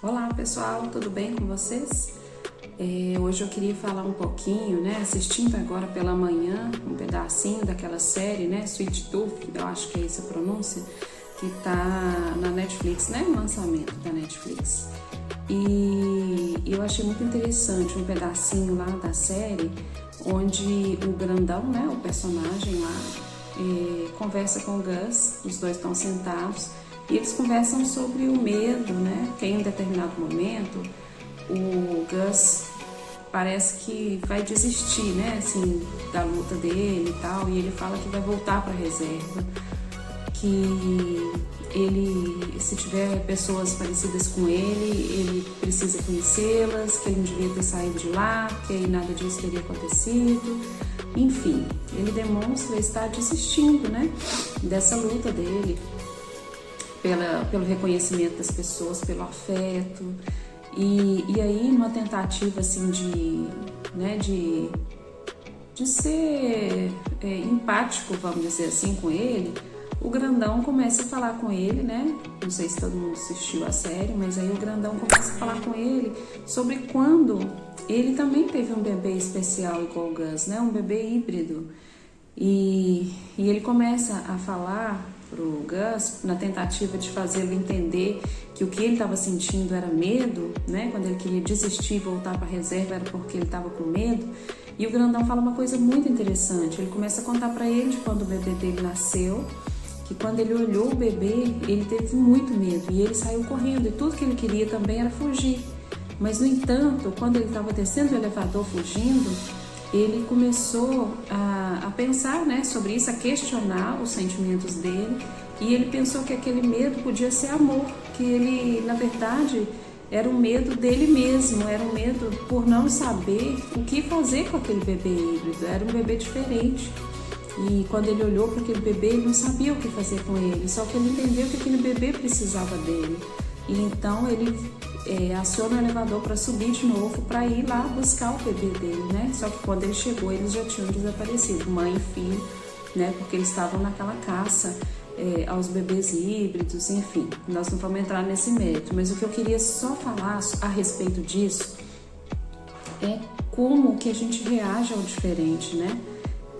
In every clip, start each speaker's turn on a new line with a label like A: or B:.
A: Olá pessoal, tudo bem com vocês? Hoje eu queria falar um pouquinho, assistindo agora pela manhã um pedacinho daquela série, Sweet Tooth, eu acho que é essa a pronúncia, que tá na Netflix, no lançamento da Netflix. E eu achei muito interessante um pedacinho lá da série, onde o grandão, o personagem lá, conversa com o Gus, os dois estão sentados, e eles conversam sobre o medo, que em um determinado momento o Gus parece que vai desistir, assim, da luta dele e tal, e ele fala que vai voltar para a reserva, que ele, se tiver pessoas parecidas com ele precisa conhecê-las, que ele não devia ter saído de lá, que aí nada disso teria acontecido. Enfim, ele demonstra estar desistindo, dessa luta dele, pelo reconhecimento das pessoas, pelo afeto. E aí, numa tentativa assim de ser empático, vamos dizer assim, com ele, o grandão começa a falar com ele, não sei se todo mundo assistiu a série, mas aí o grandão começa a falar com ele sobre quando ele também teve um bebê especial igual o Gus, um bebê híbrido. E ele começa a falar pro Gus, na tentativa de fazê-lo entender que o que ele estava sentindo era medo, quando ele queria desistir e voltar para a reserva era porque ele estava com medo. E o grandão fala uma coisa muito interessante, ele começa a contar para ele de quando o bebê dele nasceu, que quando ele olhou o bebê, ele teve muito medo e ele saiu correndo e tudo que ele queria também era fugir. Mas, no entanto, quando ele estava descendo o elevador fugindo, ele começou a pensar sobre isso, a questionar os sentimentos dele, e ele pensou que aquele medo podia ser amor, que ele, na verdade, era um medo dele mesmo, era um medo por não saber o que fazer com aquele bebê híbrido, era um bebê diferente. E quando ele olhou para aquele bebê, ele não sabia o que fazer com ele, só que ele entendeu que aquele bebê precisava dele. E então ele aciona o elevador para subir de novo, para ir lá buscar o bebê dele, Só que quando ele chegou, eles já tinham desaparecido, mãe e filho, porque eles estavam naquela caça aos bebês híbridos, enfim. Nós não vamos entrar nesse mérito, mas o que eu queria só falar a respeito disso é como que a gente reage ao diferente,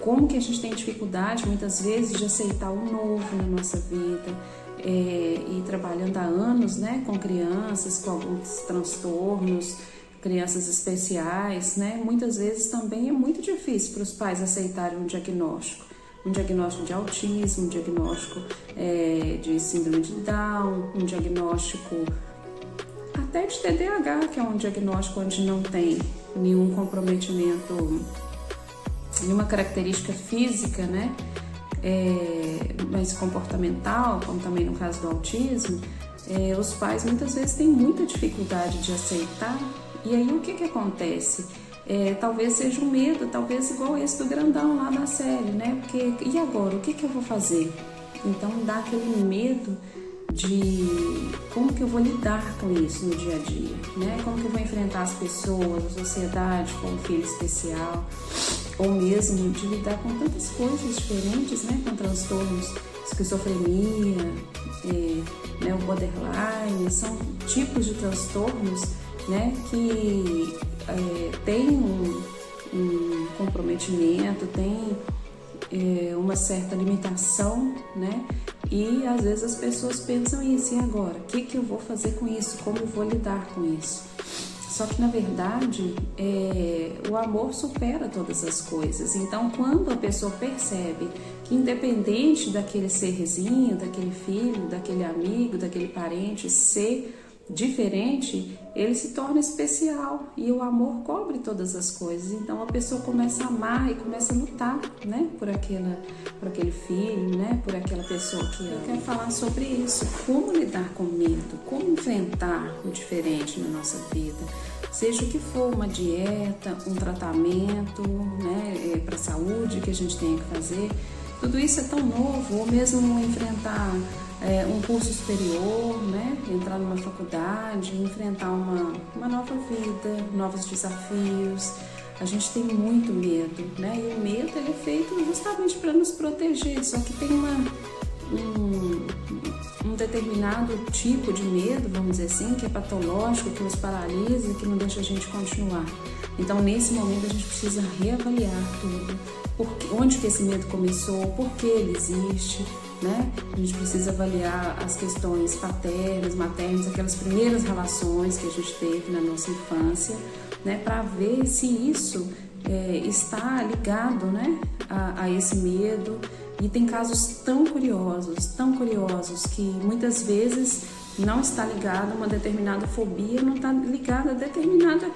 A: Como que a gente tem dificuldade, muitas vezes, de aceitar o novo na nossa vida, e trabalhando há anos, com crianças com alguns transtornos, crianças especiais, muitas vezes também é muito difícil para os pais aceitarem um diagnóstico de autismo, um diagnóstico de síndrome de Down, um diagnóstico até de TDAH, que é um diagnóstico onde não tem nenhum comprometimento, nenhuma característica física, mas comportamental, como também no caso do autismo. Os pais muitas vezes têm muita dificuldade de aceitar, e aí o que acontece? Talvez seja um medo, talvez igual esse do grandão lá na série, porque e agora, o que eu vou fazer? Então dá aquele medo de como que eu vou lidar com isso no dia a dia, como que eu vou enfrentar as pessoas, a sociedade com um filho especial, ou mesmo de lidar com tantas coisas diferentes, com transtornos, esquizofrenia, o borderline, são tipos de transtornos, que tem um comprometimento, tem uma certa limitação, e às vezes as pessoas pensam isso, e agora? O que eu vou fazer com isso? Como eu vou lidar com isso? Só que, na verdade, o amor supera todas as coisas. Então, quando a pessoa percebe que, independente daquele serzinho, daquele filho, daquele amigo, daquele parente ser diferente, ele se torna especial, e o amor cobre todas as coisas. Então a pessoa começa a amar e começa a lutar, por aquele filho, por aquela pessoa que ama. Eu quero falar sobre isso, como lidar com medo, como enfrentar o diferente na nossa vida, seja o que for, uma dieta, um tratamento, para a saúde que a gente tem que fazer. Tudo isso é tão novo, ou mesmo enfrentar um curso superior, entrar numa faculdade, enfrentar uma nova vida, novos desafios. A gente tem muito medo, e o medo ele é feito justamente para nos proteger, só que tem um determinado tipo de medo, vamos dizer assim, que é patológico, que nos paralisa, que não deixa a gente continuar. Então, nesse momento, a gente precisa reavaliar tudo. Onde que esse medo começou, por que ele existe, né? A gente precisa avaliar as questões paternas, maternas, aquelas primeiras relações que a gente teve na nossa infância, né? Para ver se isso está ligado, né, a esse medo. E tem casos tão curiosos, que muitas vezes não está ligado a uma determinada fobia, não está ligado a determinado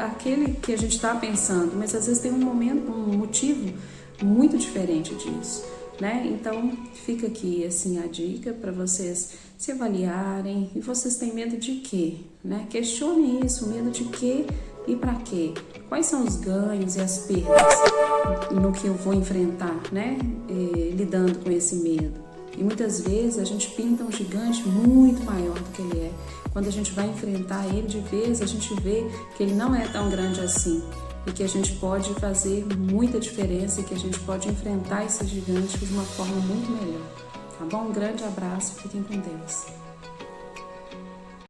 A: aquele que a gente está pensando, mas às vezes tem um motivo muito diferente disso, né? Então fica aqui assim a dica para vocês se avaliarem. E vocês têm medo de quê, né? Questionem isso, medo de quê e para quê? Quais são os ganhos e as perdas no que eu vou enfrentar, né? Lidando com esse medo. E muitas vezes a gente pinta um gigante muito maior do que ele é. Quando a gente vai enfrentar ele de vez, a gente vê que ele não é tão grande assim. E que a gente pode fazer muita diferença e que a gente pode enfrentar esse gigante de uma forma muito melhor. Tá bom? Um grande abraço, fiquem com Deus.